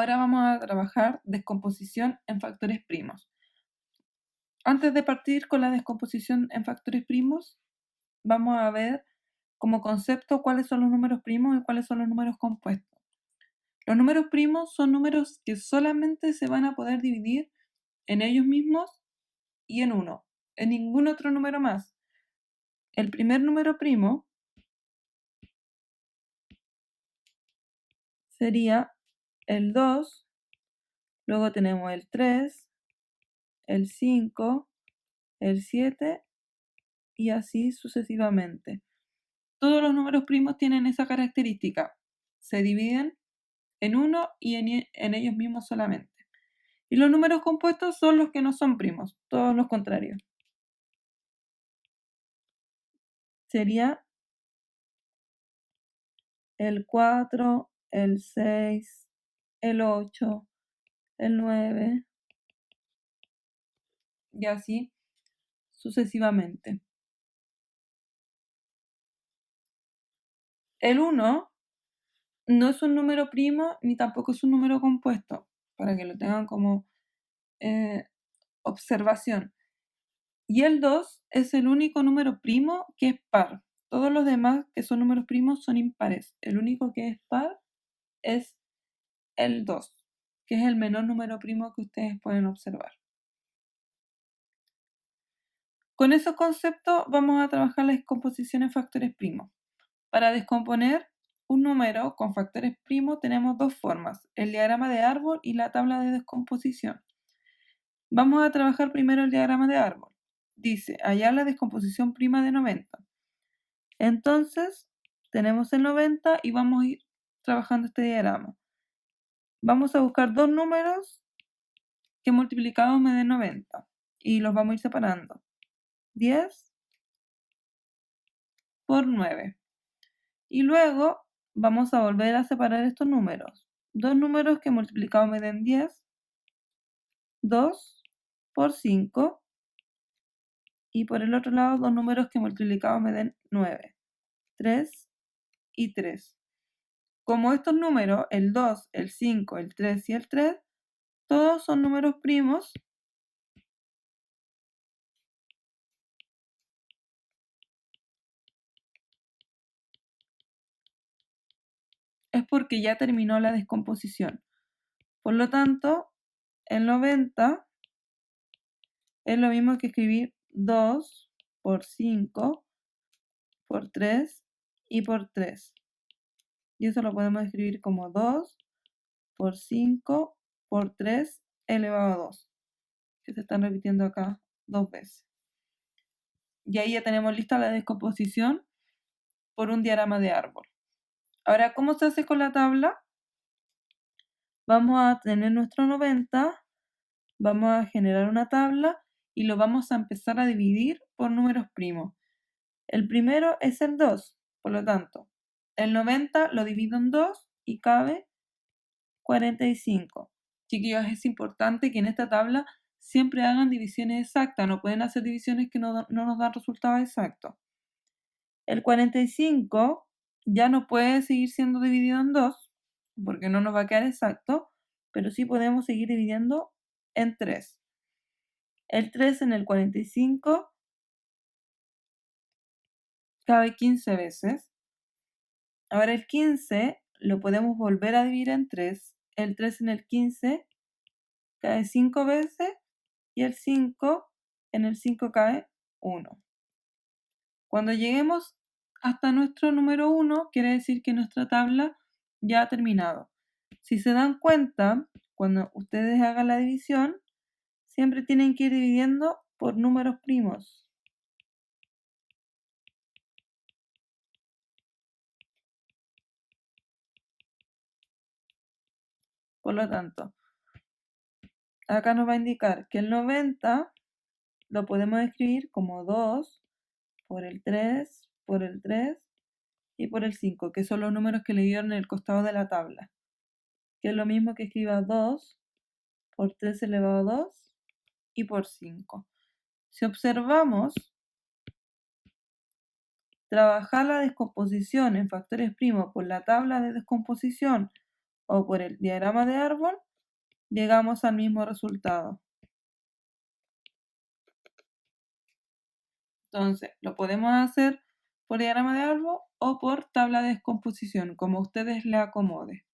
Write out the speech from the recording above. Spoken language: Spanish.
Ahora vamos a trabajar descomposición en factores primos. Antes de partir con la descomposición en factores primos, vamos a ver como concepto cuáles son los números primos y cuáles son los números compuestos. Los números primos son números que solamente se van a poder dividir en ellos mismos y en uno, en ningún otro número más. El primer número primo sería el 2, luego tenemos el 3, el 5, el 7 y así sucesivamente. Todos los números primos tienen esa característica, se dividen en uno y en ellos mismos solamente. Y los números compuestos son los que no son primos, todos los contrarios. Sería el 4, el 6, el 8, el 9 y así sucesivamente. El 1 no es un número primo ni tampoco es un número compuesto, para que lo tengan como observación. Y el 2 es el único número primo que es par. Todos los demás que son números primos son impares. El único que es par es el 2, que es el menor número primo que ustedes pueden observar. Con esos conceptos vamos a trabajar la descomposición en factores primos. Para descomponer un número con factores primos tenemos dos formas, el diagrama de árbol y la tabla de descomposición. Vamos a trabajar primero el diagrama de árbol. Dice, hallar la descomposición prima de 90. Entonces, tenemos el 90 y vamos a ir trabajando este diagrama. Vamos a buscar dos números que multiplicados me den 90 y los vamos a ir separando. 10 por 9. Y luego vamos a volver a separar estos números. Dos números que multiplicados me den 10, 2 por 5. Y por el otro lado, dos números que multiplicados me den 9, 3 y 3. Como estos números, el 2, el 5, el 3 y el 3, todos son números primos, es porque ya terminó la descomposición. Por lo tanto, el 90 es lo mismo que escribir 2 por 5 por 3 y por 3. Y eso lo podemos escribir como 2 por 5 por 3 elevado a 2, que se están repitiendo acá dos veces. Y ahí ya tenemos lista la descomposición por un diagrama de árbol. Ahora, ¿cómo se hace con la tabla? Vamos a tener nuestro 90, vamos a generar una tabla y lo vamos a empezar a dividir por números primos. El primero es el 2, por lo tanto, el 90 lo divido en 2 y cabe 45. Chiquillos, es importante que en esta tabla siempre hagan divisiones exactas, no pueden hacer divisiones que no nos dan resultados exactos. El 45 ya no puede seguir siendo dividido en 2, porque no nos va a quedar exacto, pero sí podemos seguir dividiendo en 3. El 3 en el 45 cabe 15 veces. Ahora el 15 lo podemos volver a dividir en 3. El 3 en el 15 cae 5 veces y el 5 en el 5 cae 1. Cuando lleguemos hasta nuestro número 1, quiere decir que nuestra tabla ya ha terminado. Si se dan cuenta, cuando ustedes hagan la división, siempre tienen que ir dividiendo por números primos. Por lo tanto, acá nos va a indicar que el 90 lo podemos escribir como 2 por el 3, por el 3 y por el 5, que son los números que le dieron en el costado de la tabla. Que es lo mismo que escriba 2 por 3 elevado a 2 y por 5. Si observamos, trabajar la descomposición en factores primos por la tabla de descomposición o por el diagrama de árbol, llegamos al mismo resultado. Entonces, lo podemos hacer por diagrama de árbol o por tabla de descomposición, como a ustedes le acomode.